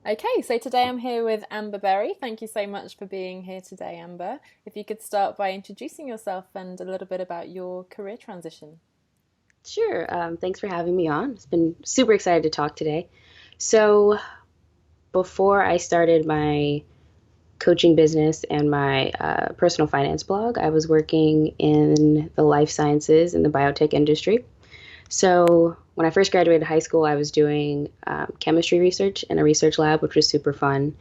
Okay, so today I'm here with Amber Berry. Thank you so much for being here today, Amber. If you could start by introducing yourself and a little bit about your career transition. Sure. Thanks for having me on. It's been super excited to talk today. So, before I started my coaching business and my personal finance blog, I was working in the life sciences in the biotech industry. So, when I first graduated high school, I was doing chemistry research in a research lab, which was super fun.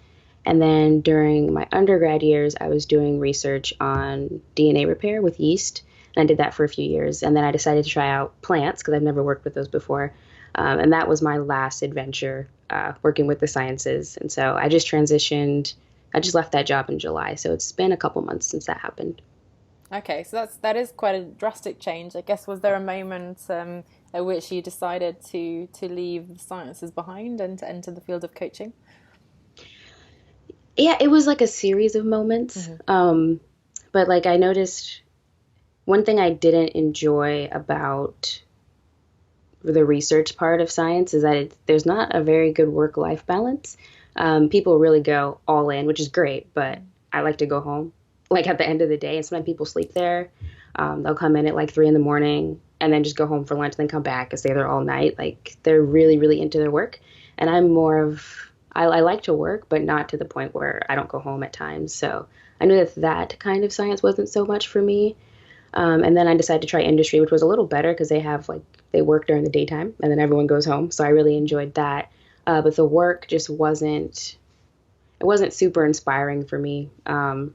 And then during my undergrad years, I was doing research on DNA repair with yeast. And I did that for a few years. And then I decided to try out plants because I've never worked with those before. And that was my last adventure working with the sciences. And so I just transitioned. I just left that job in July. So it's been a couple months since that happened. Okay, so that is quite a drastic change. I guess was there a moment at which you decided to leave the sciences behind and to enter the field of coaching? Yeah, it was like a series of moments. Hmm. But like I noticed one thing I didn't enjoy about the research part of science is that there's not a very good work-life balance. People really go all in, which is great, but I like to go home like at the end of the day. And sometimes people sleep there. They'll come in at like 3 in the morning and then just go home for lunch and then come back and stay there all night. Like they're really, really into their work. And I'm more of, I like to work, but not to the point where I don't go home at times. So I knew that that kind of science wasn't so much for me. And then I decided to try industry, which was a little better because they have like they work during the daytime and then everyone goes home. So I really enjoyed that. But the work just wasn't super inspiring for me. And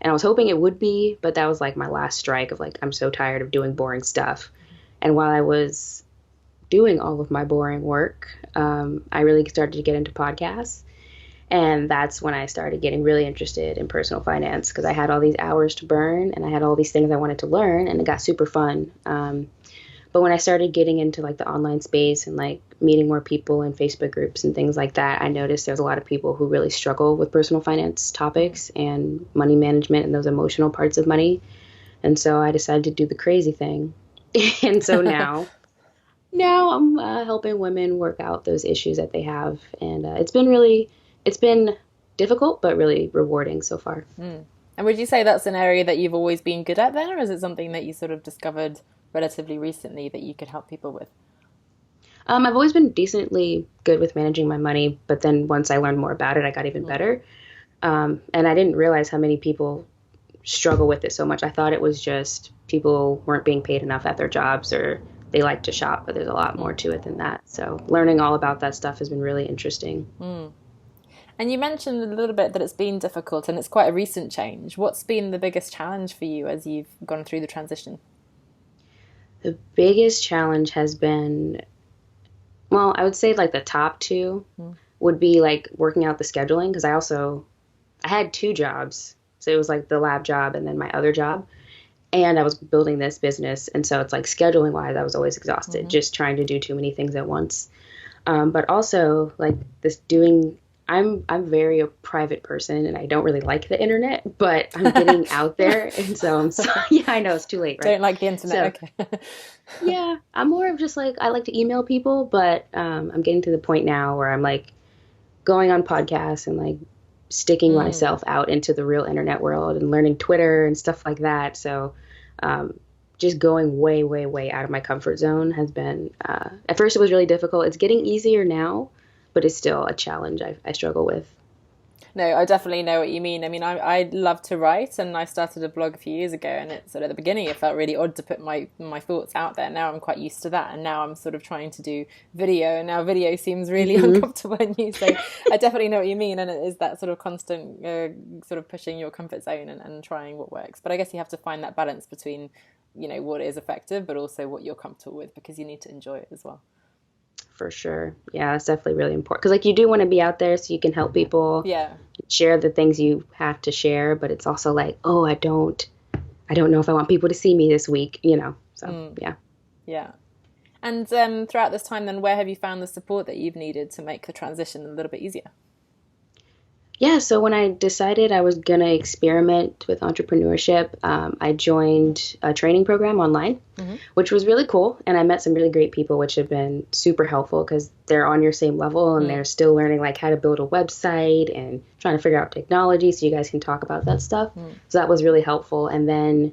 I was hoping it would be, but that was like my last strike of like I'm so tired of doing boring stuff. And while I was doing all of my boring work, I really started to get into podcasts. And that's when I started getting really interested in personal finance because I had all these hours to burn and I had all these things I wanted to learn and it got super fun. But when I started getting into like the online space and like meeting more people in Facebook groups and things like that, I noticed there's a lot of people who really struggle with personal finance topics and money management and those emotional parts of money. And so I decided to do the crazy thing. And so now I'm helping women work out those issues that they have, and it's been difficult but really rewarding so far. Mm. And would you say that's an area that you've always been good at then, or is it something that you sort of discovered relatively recently that you could help people with? I've always been decently good with managing my money, but then once I learned more about it, I got even Mm. better. And I didn't realize how many people struggle with it so much. I thought it was just people weren't being paid enough at their jobs or they like to shop, but there's a lot more Mm. to it than that. So learning all about that stuff has been really interesting. Mm. And you mentioned a little bit that it's been difficult and it's quite a recent change. What's been the biggest challenge for you as you've gone through the transition? The biggest challenge has been, well, I would say like the top two Mm. would be like working out the scheduling because I had two jobs. So it was like the lab job and then my other job. And I was building this business. And so it's like scheduling wise, I was always exhausted, Hmm. just trying to do too many things at once. But also like this doing, I'm very a private person and I don't really like the internet, but I'm getting out there. And so I'm sorry. Yeah, I know it's too late, right? Don't like the So internet. Okay. yeah, I'm more of just like, I like to email people, but I'm getting to the point now where I'm like going on podcasts and like sticking Mm. myself out into the real internet world and learning Twitter and stuff like that. So um, just going way, way, way out of my comfort zone has been, at first it was really difficult. It's getting easier now, but it's still a challenge I struggle with. No, I definitely know what you mean. I mean, I love to write, and I started a blog a few years ago. And it sort of at the beginning, it felt really odd to put my thoughts out there. Now I'm quite used to that, and now I'm sort of trying to do video, and now video seems really Hmm. uncomfortable and new. So I definitely know what you mean, and it is that sort of constant sort of pushing your comfort zone and trying what works. But I guess you have to find that balance between, what is effective, but also what you're comfortable with, because you need to enjoy it as well. For sure. Yeah, that's definitely really important. Because like you do want to be out there so you can help people Yeah. share the things you have to share, but it's also like, oh, I don't know if I want people to see me this week. So, Mm, yeah. yeah. And throughout this time, then, where have you found the support that you've needed to make the transition a little bit easier? Yeah, so when I decided I was going to experiment with entrepreneurship, I joined a training program online, Hmm. which was really cool. And I met some really great people, which have been super helpful because they're on your same level and Mm, they're still learning like how to build a website and trying to figure out technology so you guys can talk about that stuff. mm. So that was really helpful. And then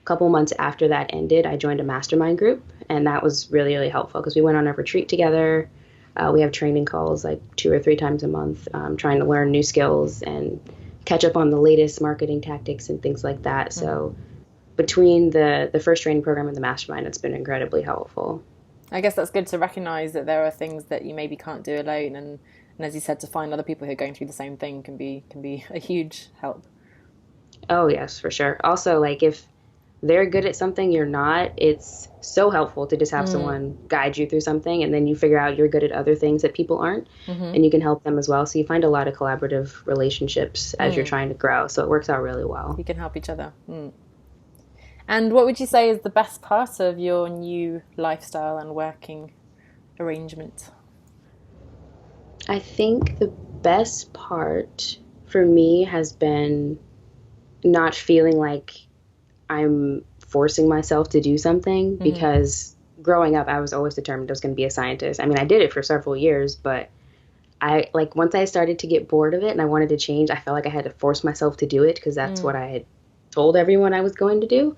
a couple months after that ended, I joined a mastermind group, and that was really, really helpful because we went on a retreat together. We have training calls like 2 or 3 times a month, trying to learn new skills and catch up on the latest marketing tactics and things like that. Hmm. So between the first training program and the mastermind, it's been incredibly helpful. I guess that's good to recognize that there are things that you maybe can't do alone, and as you said, to find other people who are going through the same thing can be a huge help. Oh yes, for sure. Also, like if they're good at something you're not, it's so helpful to just have Mm, someone guide you through something and then you figure out you're good at other things that people aren't hmm. and you can help them as well. So you find a lot of collaborative relationships as you're Mm. trying to grow. So it works out really well. You can help each other. Mm. And what would you say is the best part of your new lifestyle and working arrangement? I think the best part for me has been not feeling like I'm forcing myself to do something Hmm. because growing up, I was always determined I was going to be a scientist. I mean, I did it for several years, but I like once I started to get bored of it and I wanted to change, I felt like I had to force myself to do it because that's Mm, what I had told everyone I was going to do.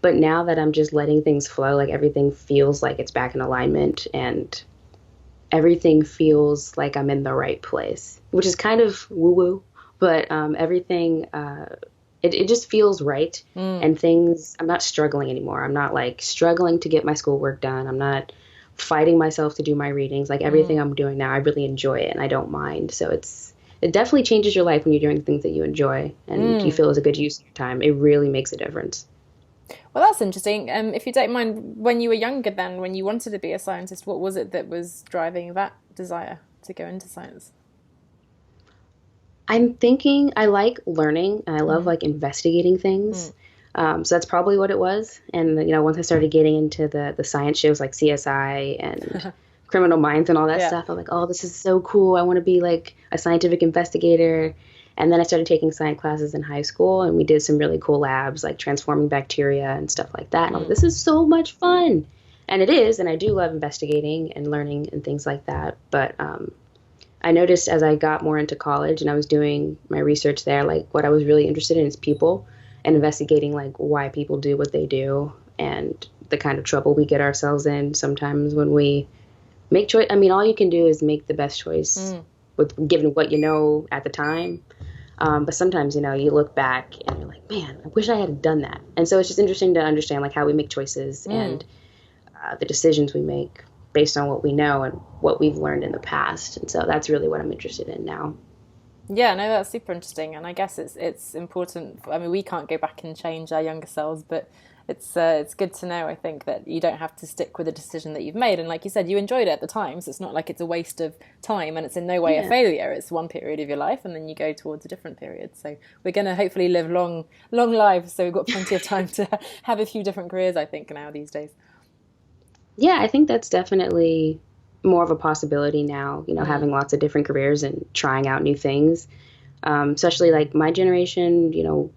But now that I'm just letting things flow, like everything feels like it's back in alignment and everything feels like I'm in the right place, which is kind of woo woo, but everything, it just feels right. mm, And things, I'm not struggling anymore. I'm not like struggling to get my schoolwork done. I'm not fighting myself to do my readings. Like everything mm, I'm doing now, I really enjoy it and I don't mind. So it definitely changes your life when you're doing things that you enjoy and you mm. feel is a good use of your time. It really makes a difference. Well, that's interesting. If you don't mind, when you were younger, then when you wanted to be a scientist, what was it that was driving that desire to go into science? I'm thinking I like learning and I love Hmm. like investigating Mm. things. So that's probably what it was. And once I started getting into the science shows like CSI and Criminal Minds and all that Yeah. stuff, I'm like, oh, this is so cool. I want to be like a scientific investigator. And then I started taking science classes in high school, and we did some really cool labs like transforming bacteria and stuff like that. And I was like, Mm. this is so much fun. And it is, and I do love investigating and learning and things like that. But I noticed as I got more into college and I was doing my research there, like what I was really interested in is people and investigating like why people do what they do and the kind of trouble we get ourselves in sometimes when we make choice. I mean, all you can do is make the best choice Mm. with given what you know at the time. But sometimes, you look back and you're like, man, I wish I had done that. And so it's just interesting to understand like how we make choices Mm. and the decisions we make based on what we know and what we've learned in the past. And so that's really what I'm interested in now. Yeah, no, that's super interesting, and I guess it's important. I mean, we can't go back and change our younger selves, but it's good to know. I think that you don't have to stick with a decision that you've made, and like you said, you enjoyed it at the time, so it's not like it's a waste of time, and it's in no way a Yeah. failure. It's one period of your life, and then you go towards a different period. So we're going to hopefully live long lives, so we've got plenty of time to have a few different careers. I think now these days. Yeah, I think that's definitely more of a possibility now, Mm, having lots of different careers and trying out new things. Especially like my generation, or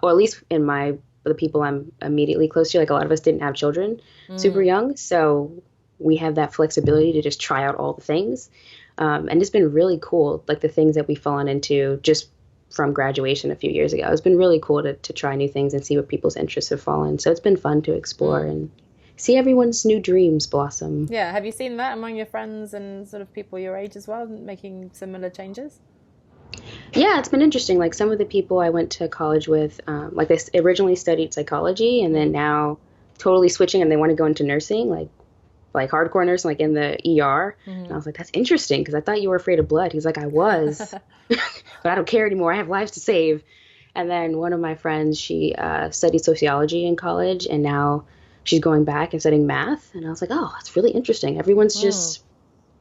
at least in the people I'm immediately close to, like a lot of us didn't have children super mm, young. So we have that flexibility to just try out all the things. And it's been really cool, like the things that we've fallen into just from graduation a few years ago. It's been really cool to try new things and see what people's interests have fallen. So it's been fun to explore mm. and see everyone's new dreams blossom. Yeah, have you seen that among your friends and sort of people your age as well, making similar changes? Yeah, it's been interesting. Like some of the people I went to college with, like they originally studied psychology and then Mm. now totally switching and they want to go into nursing, like hardcore nursing, like in the ER. And I Mm. was like, that's interesting because I thought you were afraid of blood. He's like, I was, but I don't care anymore. I have lives to save. And then one of my friends, she studied sociology in college and now she's going back and studying math. And I was like, oh, that's really interesting. Everyone's Mm. just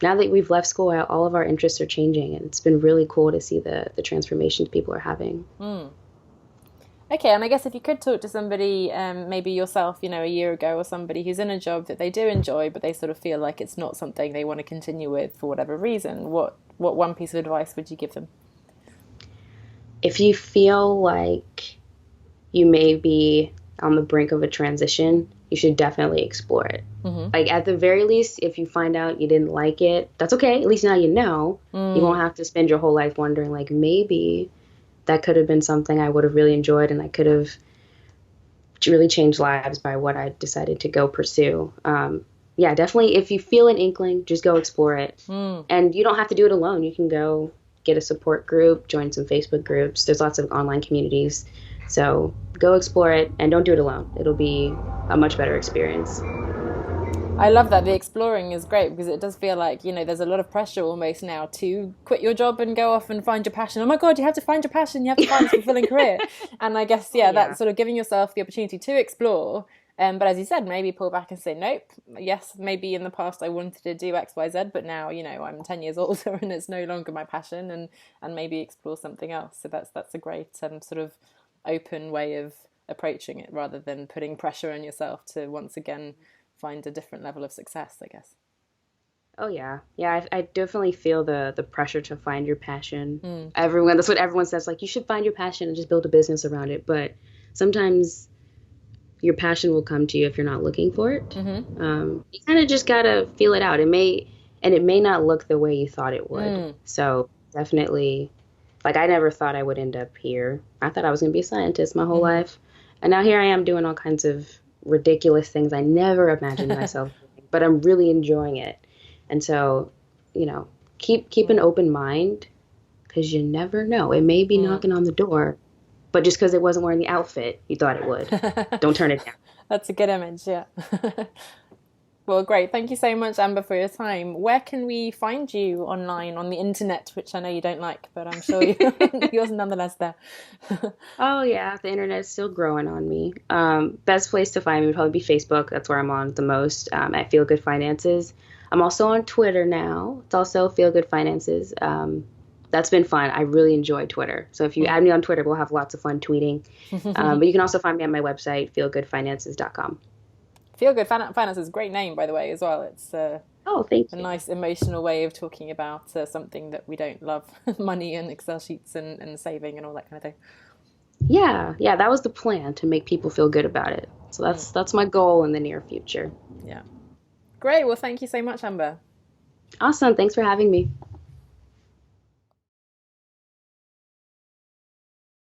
now that we've left school, all of our interests are changing, and it's been really cool to see the transformations people are having. Mm. Okay, and I guess if you could talk to somebody, maybe yourself, a year ago, or somebody who's in a job that they do enjoy, but they sort of feel like it's not something they want to continue with for whatever reason, what one piece of advice would you give them? if you feel like you may be on the brink of a transition, you should definitely explore it. Hmm. Like at the very least, if you find out you didn't like it, that's okay. At least now you know. You won't Mm. have to spend your whole life wondering like maybe that could have been something I would have really enjoyed and I could have really changed lives by what I decided to go pursue. Yeah, definitely. If you feel an inkling, just go explore it. Mm. And you don't have to do it alone. You can go get a support group, join some Facebook groups. There's lots of online communities. So go explore it and don't do it alone. It'll be a much better experience. I love that. The exploring is great because it does feel like, there's a lot of pressure almost now to quit your job and go off and find your passion. Oh my God, you have to find your passion. You have to find a fulfilling career. And I guess, Oh, yeah, yeah. that's sort of giving yourself the opportunity to explore. But as you said, maybe pull back and say, nope, yes, maybe in the past I wanted to do X, Y, Z, but now, I'm 10 years older and it's no longer my passion and maybe explore something else. So that's a great sort of open way of approaching it rather than putting pressure on yourself to once again find a different level of success, I guess. Oh yeah, yeah. I definitely feel the pressure to find your passion. Mm. That's what everyone says. Like you should find your passion and just build a business around it. But sometimes your passion will come to you if you're not looking for it. Mm-hmm. You kind of just gotta feel it out. It may not look the way you thought it would. Mm. So definitely, like I never thought I would end up here. I thought I was gonna be a scientist my whole life, and now here I am doing all kinds of ridiculous things I never imagined myself doing. But I'm really enjoying it, and so, keep an open mind because you never know. It may be Mm. knocking on the door, but just because it wasn't wearing the outfit you thought it would, don't turn it down. That's a good image, yeah. Well, great. Thank you so much, Amber, for your time. Where can we find you online on the internet, which I know you don't like, but I'm sure yours nonetheless there. Oh yeah, the internet's still growing on me. Best place to find me would probably be Facebook. That's where I'm on the most, at Feel Good Finances. I'm also on Twitter now. It's also Feel Good Finances. That's been fun. I really enjoy Twitter. So if you add me on Twitter, we'll have lots of fun tweeting. But you can also find me at my website, feelgoodfinances.com. Feel Good Finance is a great name, by the way, as well. It's Oh, thank a you. nice emotional way of talking about something that we don't love money and Excel sheets and saving and all that kind of thing. Yeah, yeah, that was the plan to make people feel good about it. So Mm. that's my goal in the near future. Yeah. Great. Well, thank you so much, Amber. Awesome. Thanks for having me.